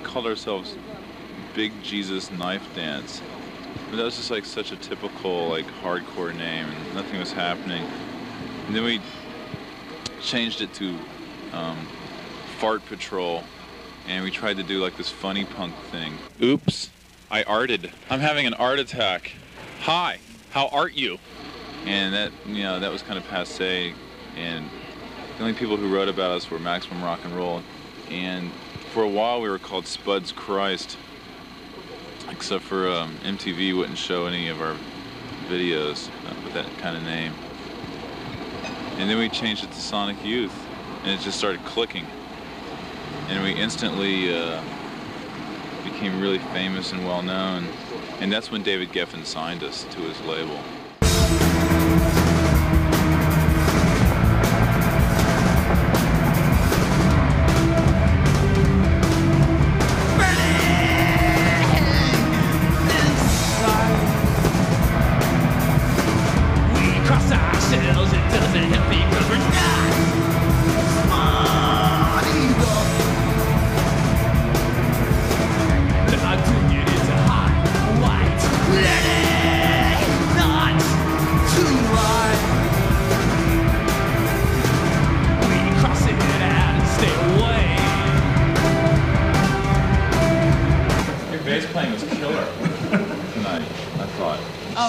called ourselves Big Jesus Knife Dance. But that was just like such a typical like hardcore name, and nothing was happening. And then we changed it to Fart Patrol, and we tried to do like this funny punk thing. Oops, I arted. I'm having an art attack. Hi, how art you? And that, you know, that was kind of passé, and the only people who wrote about us were Maximum Rock and Roll, and for a while we were called Spuds Christ, except for MTV wouldn't show any of our videos with that kind of name. And then we changed it to Sonic Youth, and it just started clicking. And we instantly became really famous and well known. And that's when David Geffen signed us to his label.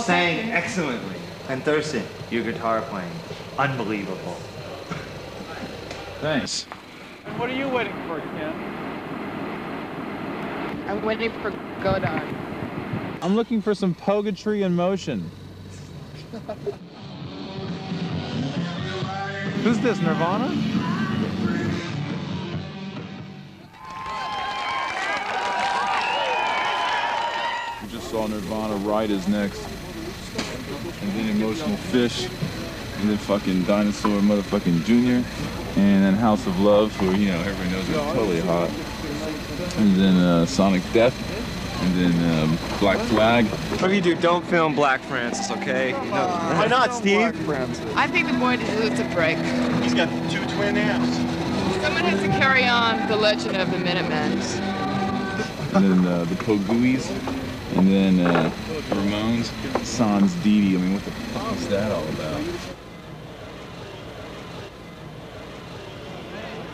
Sang excellently. And Thurston, your guitar playing, unbelievable. Thanks. And what are you waiting for, Ken? I'm waiting for Godard. I'm looking for some poetry in motion. Who's this, Nirvana? We just saw Nirvana ride his next. And then Emotional Fish, and then fucking Dinosaur motherfucking Junior, and then House of Love, who, you know, everybody knows is totally hot. And then Sonic Death, and then Black Flag. What do you do? Don't film Black Francis, okay? Why not, Steve? I think the boy deserves a break. He's got 2 twin amps. Someone has to carry on the legend of the Minutemen. And then the Pogooies, and then Ramones, Sans Didi. I mean, what the fuck is that all about?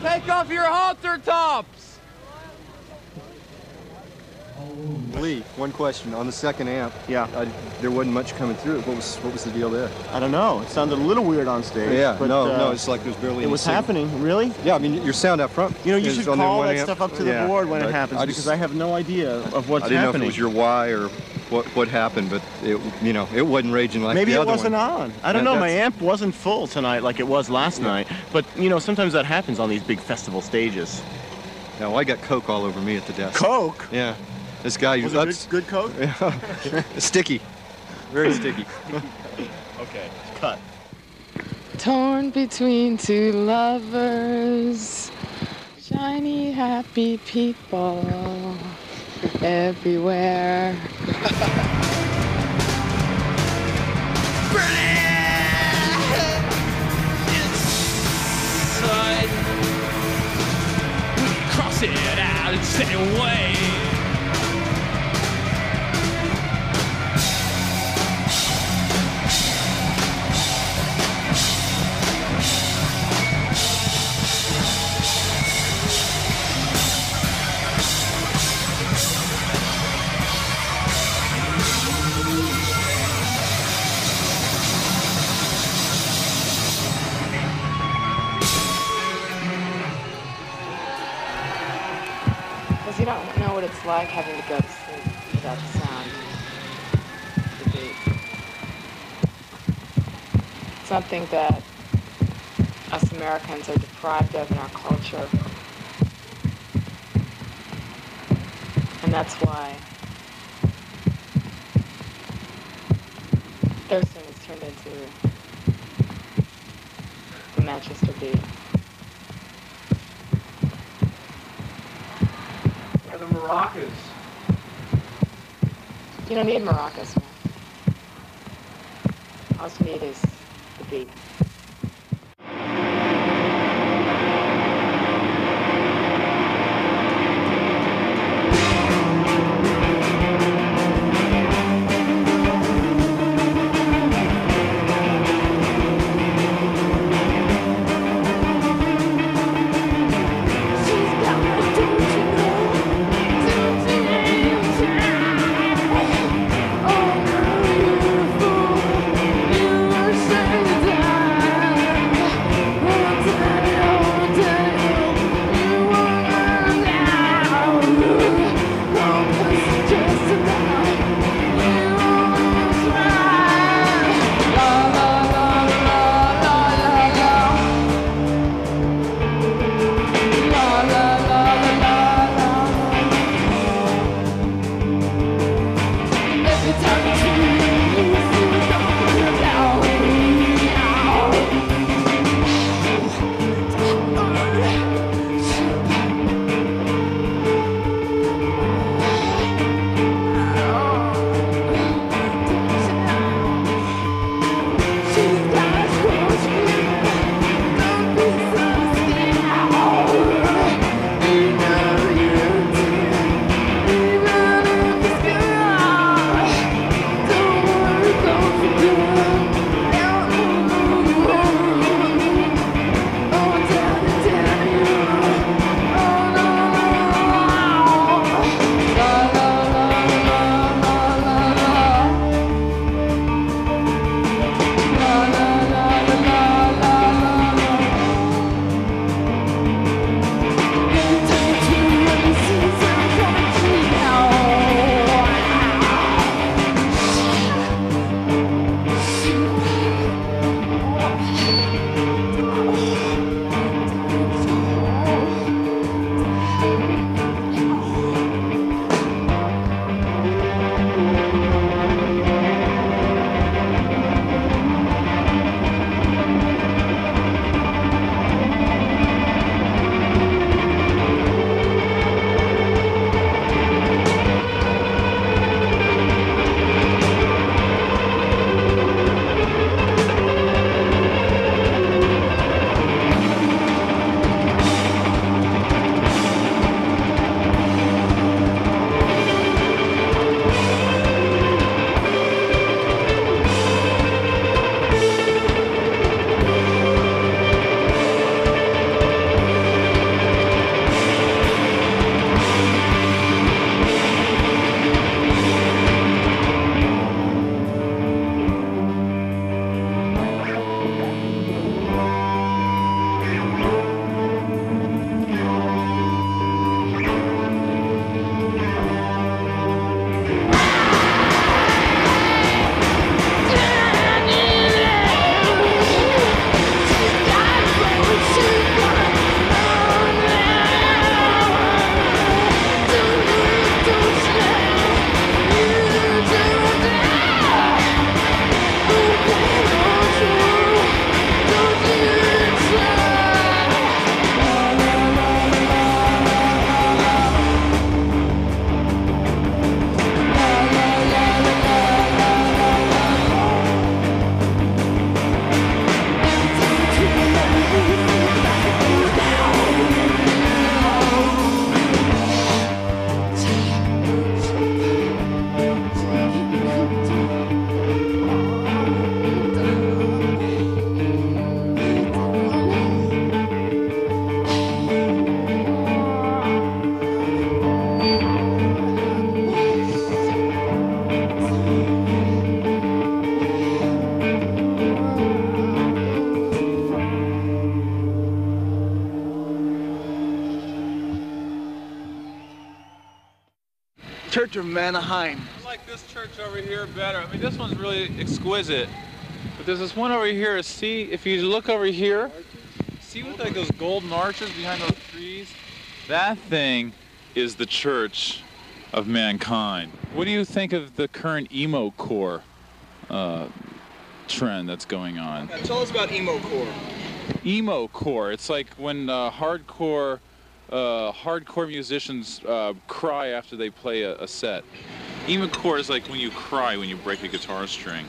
Take off your halter tops! Lee, one question. On the second amp, Yeah. there wasn't much coming through it. What was the deal there? I don't know. It sounded a little weird on stage. Yeah, but, no, it's like there's barely it any was signal. happening, really? Yeah, I mean, your sound out front. You know, you is should on the call one that amp. stuff up to the Yeah, board when it but happens, because I have no idea of what's I didn't know if happening. it was your why or what happened, but it, you know, it wasn't raging like Maybe the it other wasn't one. on. I don't know. My That's- amp wasn't full tonight like it was last night. But, you know, sometimes that happens on these big festival stages. No, I got Coke all over me at the desk. Coke? Yeah. This guy, Was it good Coke? Yeah. Sticky. Very sticky. Okay, cut. Torn between two lovers, shiny, happy people everywhere. Inside, cross it out and stay away. Because you don't know what it's like having to go to sleep without the sound, the beat. Something that us Americans are deprived of in our culture. And that's why Thurston has turned into the Manchester beat. The maracas. You don't need maracas, man. All you need is the beat. Hey, 'Cause Church of Mannheim. I like this church over here better. I mean, this one's really exquisite. But there's this one over here. See, if you look over here, see with like those golden arches behind those trees? That thing is the church of mankind. What do you think of the current emo core trend that's going on? Tell us about emo core. Emo core, it's like when hardcore musicians cry after they play a set. Emo core is like when you cry when you break a guitar string.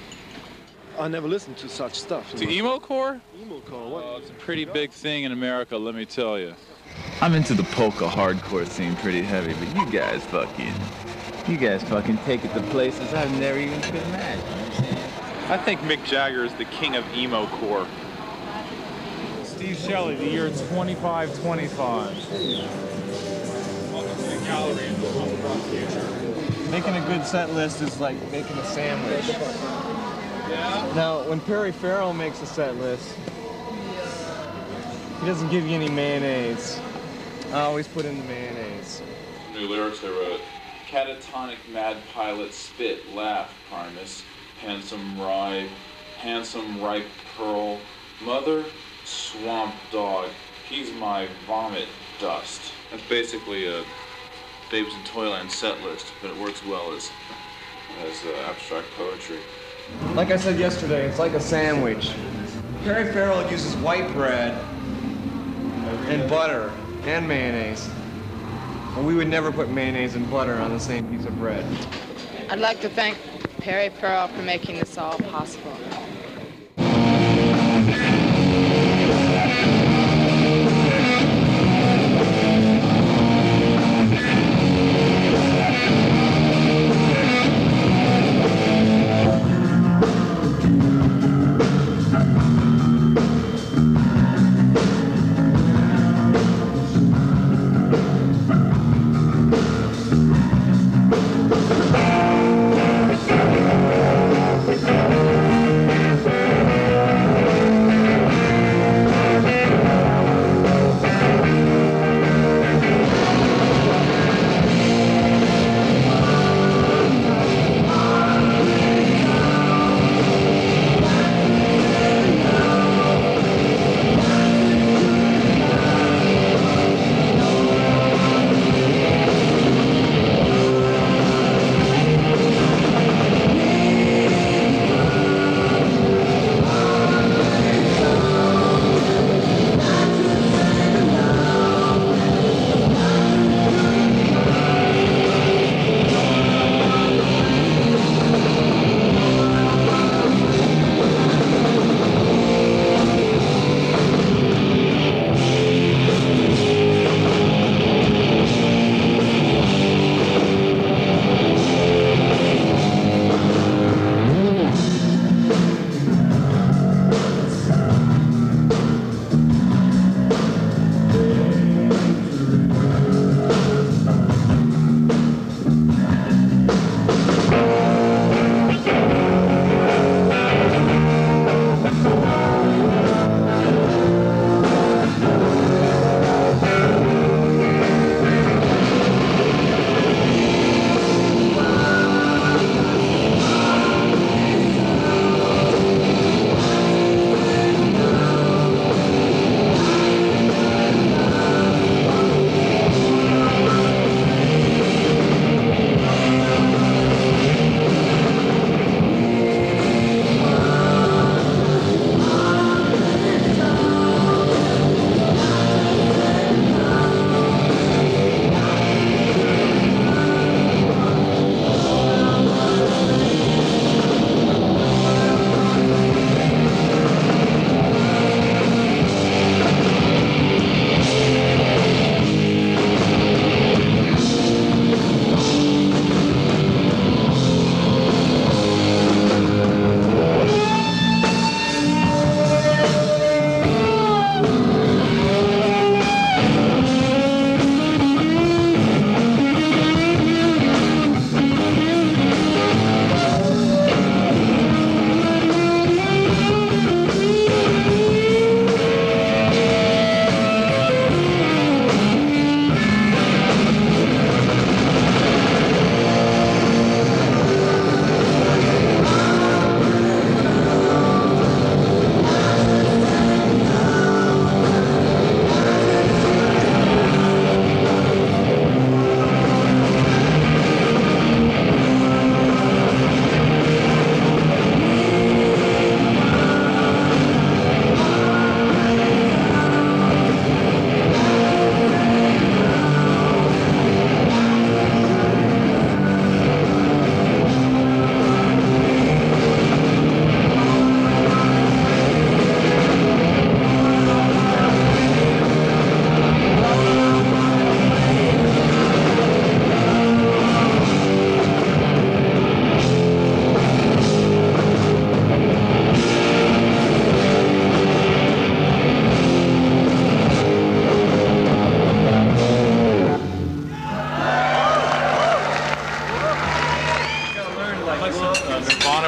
I never listened to such stuff. To emo core? Emo core, what? Oh, it's a pretty big thing in America, let me tell you. I'm into the polka hardcore scene pretty heavy, but you guys fucking take it to places I've never even could imagine. I think Mick Jagger is the king of emo core. Steve Shelley, the year 2525. Welcome to the gallery in the future. Making a good set list is like making a sandwich. Yeah? Now, when Perry Farrell makes a set list, he doesn't give you any mayonnaise. I always put in the mayonnaise. New lyrics I wrote. Catatonic mad pilot spit, laugh, Primus. Handsome ripe pearl. Mother, swamp dog. He's my vomit dust. That's basically a Babes in Toyland set list, but it works well as abstract poetry. Like I said yesterday, it's like a sandwich. Perry Farrell uses white bread and butter and mayonnaise. And we would never put mayonnaise and butter on the same piece of bread. I'd like to thank Perry Farrell for making this all possible.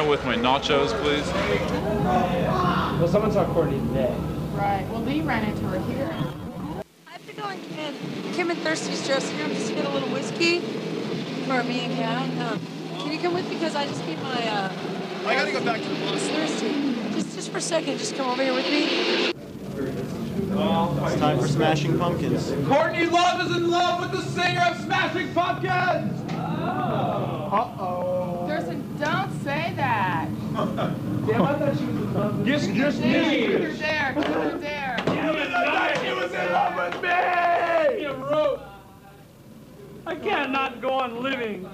that with my nachos, please? Well, someone saw Courtney today. Right. Well, Lee ran into her here. I've been going Kim and Thirsty's dressing room just to get a little whiskey for me and Kat. Can you come with me? Because I just need my, I gotta go back to the bus. Thirsty. Just for a second, just come over here with me. It's time for Smashing Pumpkins. Courtney Love is in love with the singer of Smashing Pumpkins! Uh-oh. Thurston, don't say that. Damn, I thought she was in love with Just You're me! there. You're there. She was in love with me! You wrote. I can't not go on living. What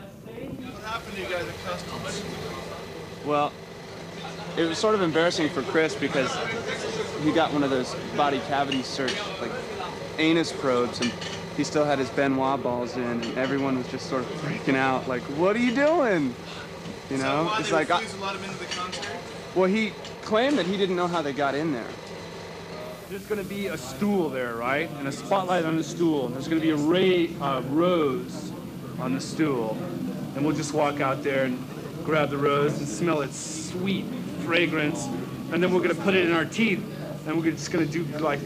happened to you guys at Customs? Well, it was sort of embarrassing for Chris because he got one of those body cavity search, like, anus probes, and he still had his Benoit balls in, and everyone was just sort of freaking out, like, what are you doing? You know? So why It's they like, refused to let him into the concert? well, he claimed that he didn't know how they got in there. There's going to be a stool there, right? And a spotlight on the stool. And there's going to be a rose on the stool. And we'll just walk out there and grab the rose and smell its sweet fragrance. And then we're going to put it in our teeth. And we're just going to do, like,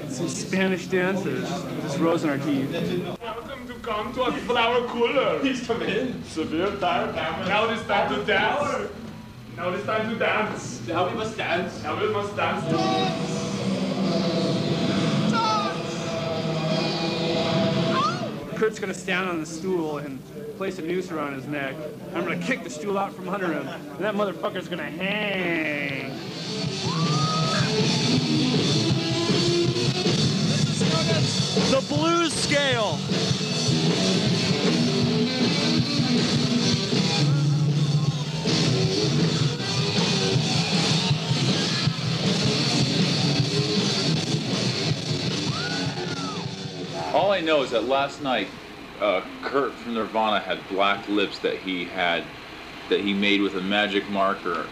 some Spanish dances. This rose in our teeth. Welcome to come to a flower cooler. Please come in. Severe time. Now it is time to dance. Now it is time to dance. Now we must dance. Now we must dance. Kurt's gonna stand on the stool and place a noose around his neck. I'm gonna kick the stool out from under him, and that motherfucker's gonna hang. The blues scale. All I know is that last night, Kurt from Nirvana had black lips that he made with a magic marker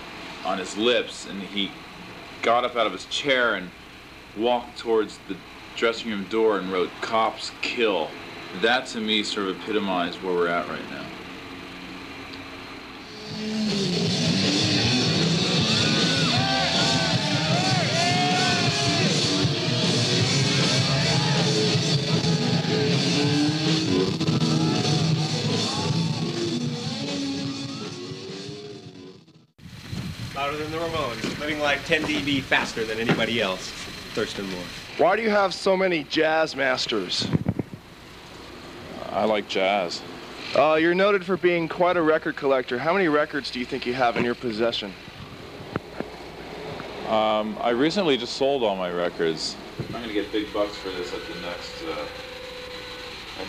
on his lips, and he got up out of his chair and walked towards the dressing room door and wrote "Cops Kill." That to me sort of epitomized where we're at right now. Louder than the Ramones, living life 10 dB faster than anybody else. Thurston Moore. Why do you have so many jazz masters? I like jazz. You're noted for being quite a record collector. How many records do you think you have in your possession? I recently just sold all my records. I'm gonna get big bucks for this at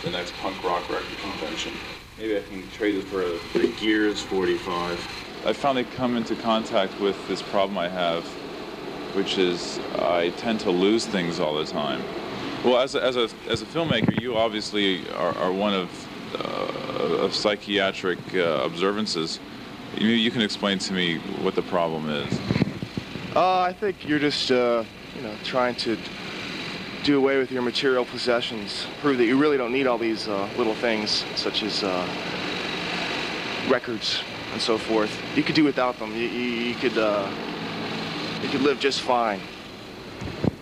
the next punk rock record convention. Maybe I can trade it for a Gears 45. I finally come into contact with this problem I have, which is I tend to lose things all the time. Well, as a filmmaker, you obviously are one of psychiatric observances. You can explain to me what the problem is. I think you're just, trying to do away with your material possessions, prove that you really don't need all these little things, such as records and so forth. You could do without them. You could live just fine.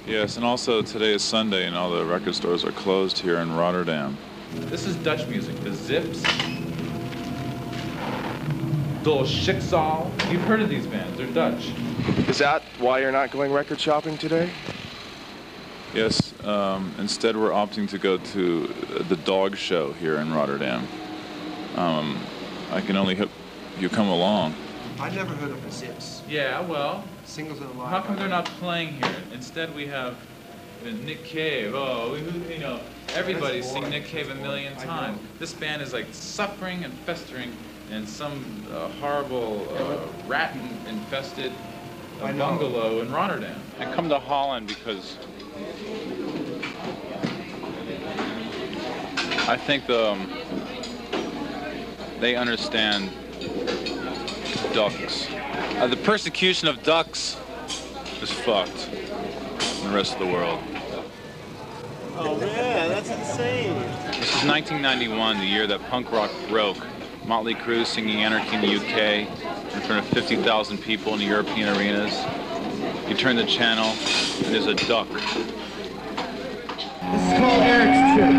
Yes, and also today is Sunday and all the record stores are closed here in Rotterdam. This is Dutch music. The Zips, Dol Schicksal. You've heard of these bands. They're Dutch. Is that why you're not going record shopping today? Yes. Instead, we're opting to go to the Dog Show here in Rotterdam. I can only hope you come along. I never heard of the Zips. Yeah, well, Singles and live. how come they're not playing here? Instead, we have Nick Cave. Oh, everybody's seen Nick Cave a million times. This band is like suffering and festering in some horrible rat-infested bungalow in Rotterdam. I come to Holland because I think they understand ducks. The persecution of ducks is fucked in the rest of the world. Oh man, that's insane. This is 1991, the year that punk rock broke. Motley Crue singing Anarchy in the UK, in front of 50,000 people in the European arenas. You turn the channel, and there's a duck. This is called Eric's Trip.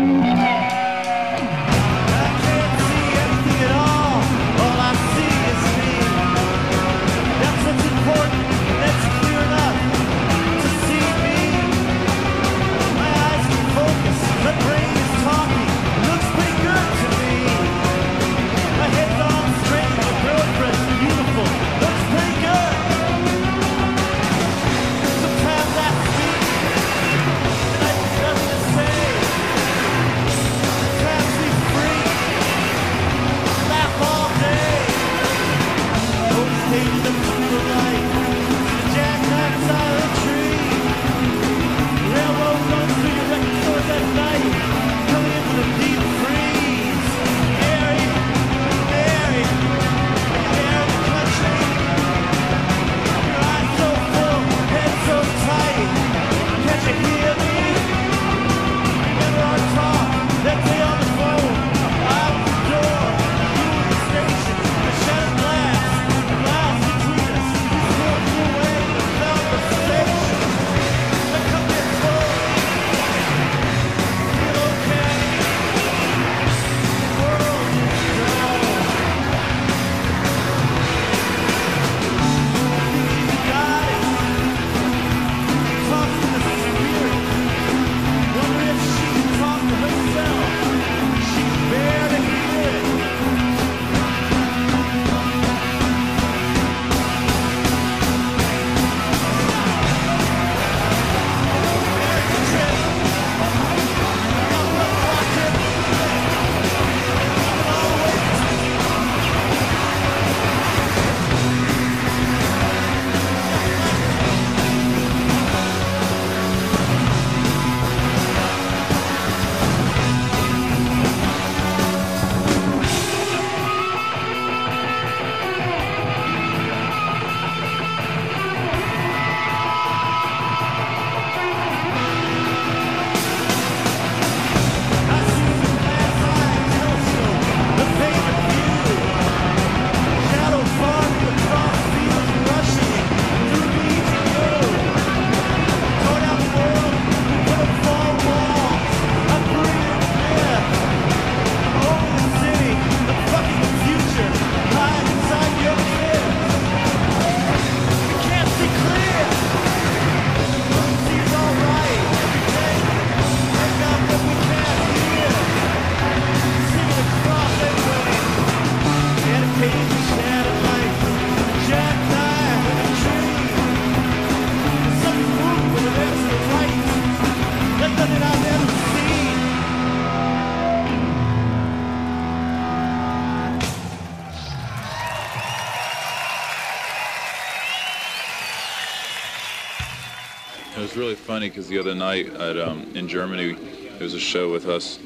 It was really funny because the other night at, in Germany, there was a show with us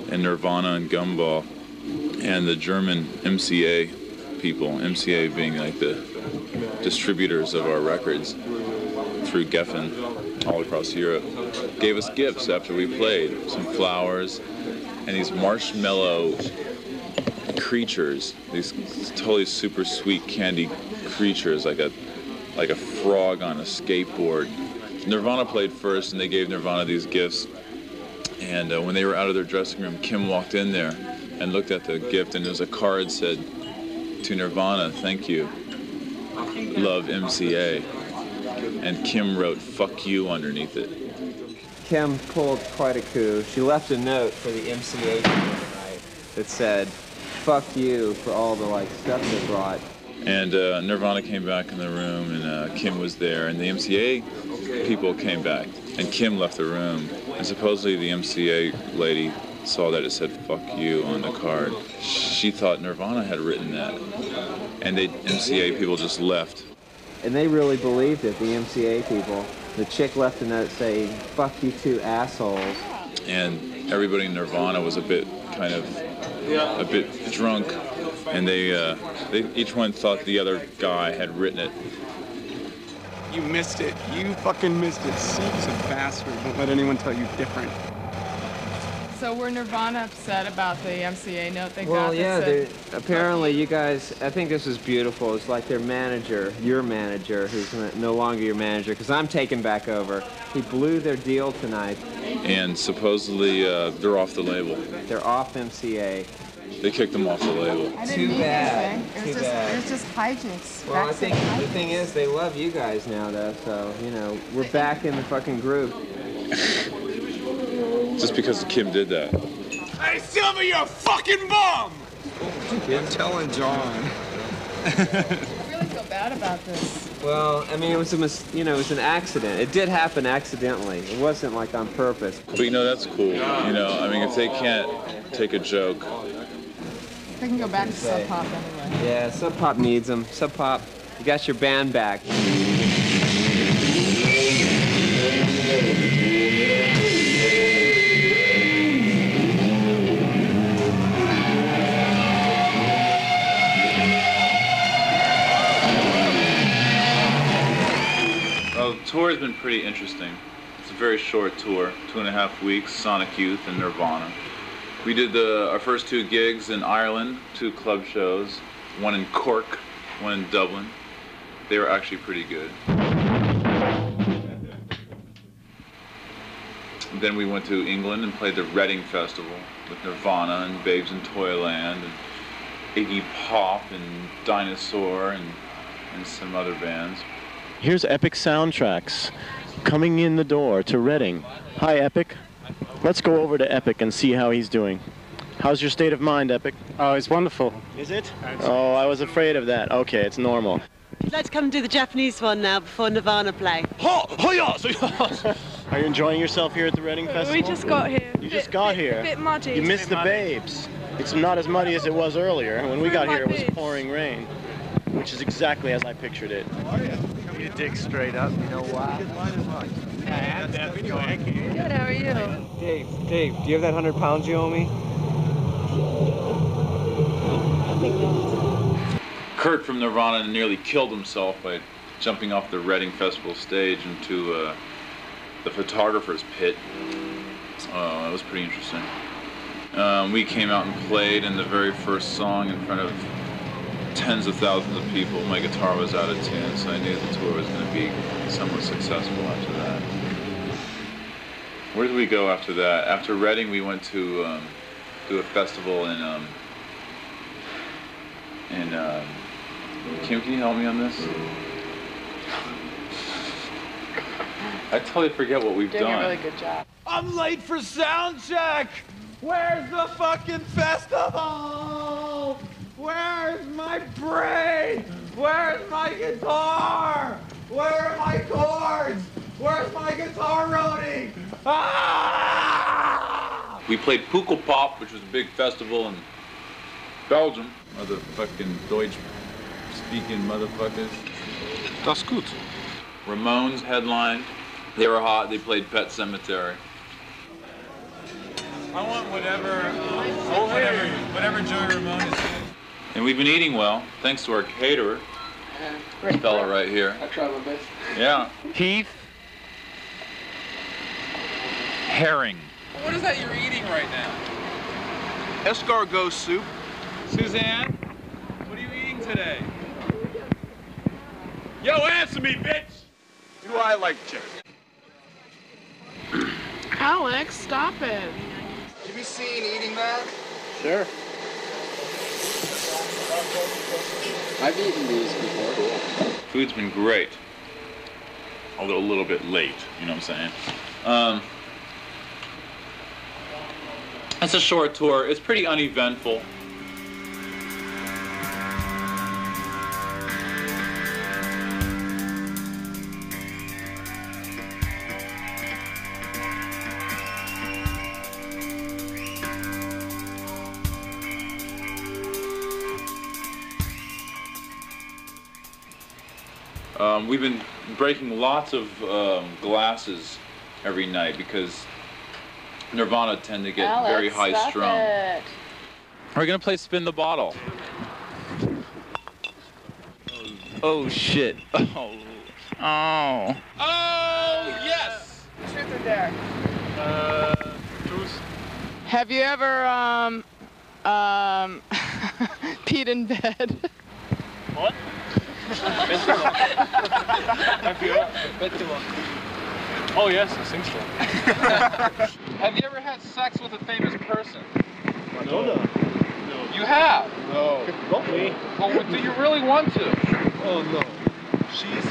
and Nirvana and Gumball and the German MCA people, MCA being like the distributors of our records through Geffen all across Europe, gave us gifts after we played, some flowers and these marshmallow creatures, these totally super sweet candy creatures, like a frog on a skateboard. Nirvana played first, and they gave Nirvana these gifts. And when they were out of their dressing room, Kim walked in there and looked at the gift, and there was a card said, "To Nirvana, thank you. Love MCA." And Kim wrote "fuck you" underneath it. Kim pulled quite a coup. She left a note for the MCA tonight that said, "Fuck you" for all the stuff they brought. And Nirvana came back in the room, and Kim was there, and the MCA people came back, and Kim left the room. And supposedly the MCA lady saw that it said "fuck you" on the card. She thought Nirvana had written that, and the MCA people just left. And they really believed it, the MCA people. The chick left a note saying, "Fuck you two assholes." And everybody in Nirvana was a bit drunk, and they each one thought the other guy had written it. You missed it. You fucking missed it. Sue's a bastard. Don't let anyone tell you different. So were Nirvana upset about the MCA note they got? Well, yeah, that said, apparently you guys, I think this is beautiful. It's like their manager, your manager, who's no longer your manager, because I'm taking back over. He blew their deal tonight. And supposedly they're off the label. They're off MCA. They kicked them off the label. Too bad. It was just hijinks. Well, I think the thing is, they love you guys now, though, so, you know, we're back in the fucking group. Just because Kim did that. Hey, Silver, you're a fucking bum! I'm telling John. I really feel bad about this. Well, I mean, it was it was an accident. It did happen accidentally. It wasn't like on purpose. But you know, that's cool. You know, I mean, if they can't take a joke. They can go back to Sub Pop anyway. Yeah, Sub Pop needs them. Sub Pop, you got your band back. Well, the tour has been pretty interesting. It's a very short tour, 2.5 weeks, Sonic Youth and Nirvana. We did our first 2 gigs in Ireland, 2 club shows, one in Cork, one in Dublin. They were actually pretty good. Then we went to England and played the Reading Festival with Nirvana and Babes in Toyland and Iggy Pop and Dinosaur and some other bands. Here's Epic Soundtracks coming in the door to Reading. Hi, Epic. Let's go over to Epic and see how he's doing. How's your state of mind, Epic? Oh, it's wonderful. Is it? Oh, I was afraid of that. Okay, it's normal. Let's come and do the Japanese one now before Nirvana play. Are you enjoying yourself here at the Reading Festival? We just got here. You just got here. A bit muddy. You missed the Babes. It's not as muddy as it was earlier. When we got here, it was pouring rain, which is exactly as I pictured it. You dig straight up, you know why? Good, how are you? Dave, do you have that 100 pounds you owe me? Kurt from Nirvana nearly killed himself by jumping off the Reading Festival stage into the photographer's pit. That was pretty interesting. We came out and played in the very first song in front of tens of thousands of people. My guitar was out of tune, so I knew the tour was going to be somewhat successful after that. Where did we go after that? After Reading, we went to do a festival in Kim, can you help me on this? I totally forget what we've done. Doing a really good job. I'm late for sound check! Where's the fucking festival? Where's my brain? Where's my guitar? Where are my chords? Where's my guitar roadie? Ah! We played Pukkelpop, which was a big festival in Belgium. Other fucking Deutsch-speaking motherfuckers. Das gut. Ramones headlined. They were hot. They played Pet Sematary. I want whatever Joey Ramone is doing. And we've been eating well, thanks to our caterer. This fella right here. I tried my best. Yeah. Heath. Herring. What is that you're eating right now? Escargot soup. Suzanne, what are you eating today? Yo, answer me, bitch! Do I like chicken? Alex, stop it. Have you seen Eating Man? Sure. I've eaten these before. Food's been great. Although a little bit late, you know what I'm saying? It's a short tour. It's pretty uneventful. We've been breaking lots of glasses every night because Nirvana tend to get very high strung. We're gonna play Spin the Bottle. Oh shit. Oh. Oh. Oh, yes! Truth or dare? Truth. Have you ever, peed in bed? What? Oh yes, I think so. Have you ever had sex with a famous person? No. You have? No. Not me. Well, do you really want to? Oh no. She's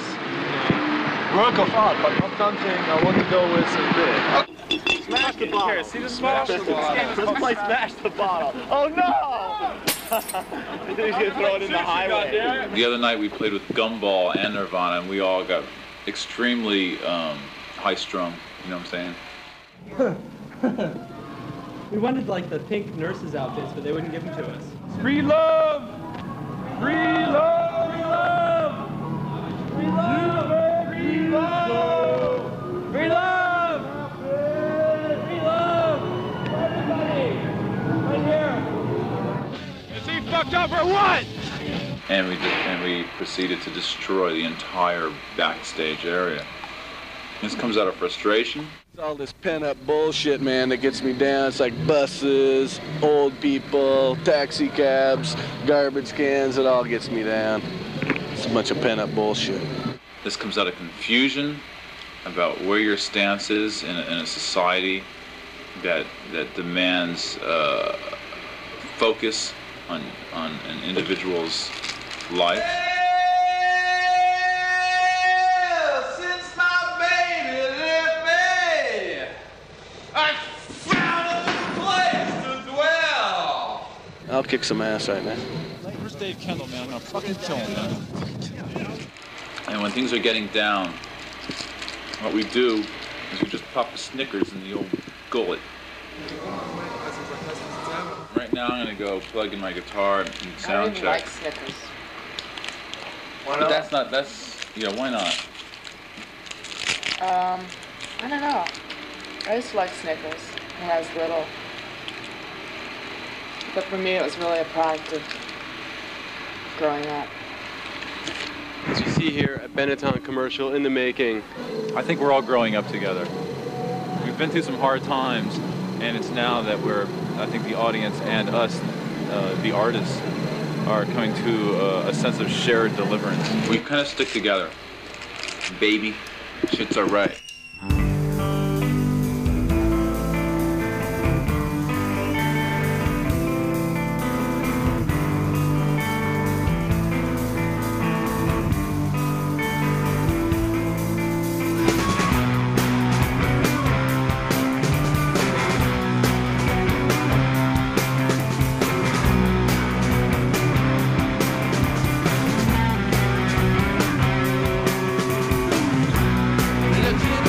work of art, but not something I want to go with in bed. Smash the bottle. Here, see the smash the bottle. Let's play smash the bottle. Oh no! You should throw it in the highway. The other night we played with Gumball and Nirvana, and we all got extremely high-strung. You know what I'm saying? We wanted like the pink nurses' outfits, but they wouldn't give them to us. Free love! Free love! Free love! Free love! Free love! Free love! Free love! Everybody! Right here! Is he fucked up or what? And we proceeded to destroy the entire backstage area. This comes out of frustration. It's all this pent-up bullshit, man, that gets me down. It's like buses, old people, taxi cabs, garbage cans. It all gets me down. It's a bunch of pent-up bullshit. This comes out of confusion about where your stance is in a society that demands focus on an individual's life. I'll kick some ass right now. Where's Dave Kendall, man? I'm gonna fucking kill him, man. And when things are getting down, what we do is we just pop a Snickers in the old gullet. Right now I'm gonna go plug in my guitar and sound check. I don't even like Snickers. But yeah, why not? I don't know. I used to like Snickers when I was little. But for me, it was really a product of growing up. As you see here, a Benetton commercial in the making. I think we're all growing up together. We've been through some hard times, and it's now that I think the audience and us, the artists, are coming to a sense of shared deliverance. We kind of stick together. Baby, shit's alright. Legit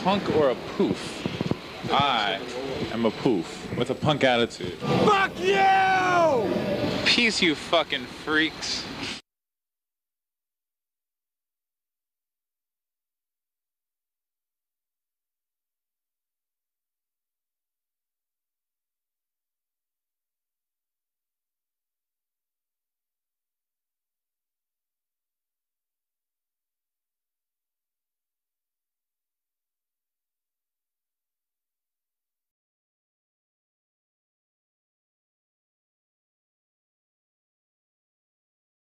punk or a poof? I am a poof with a punk attitude. Fuck you! Peace, you fucking freaks.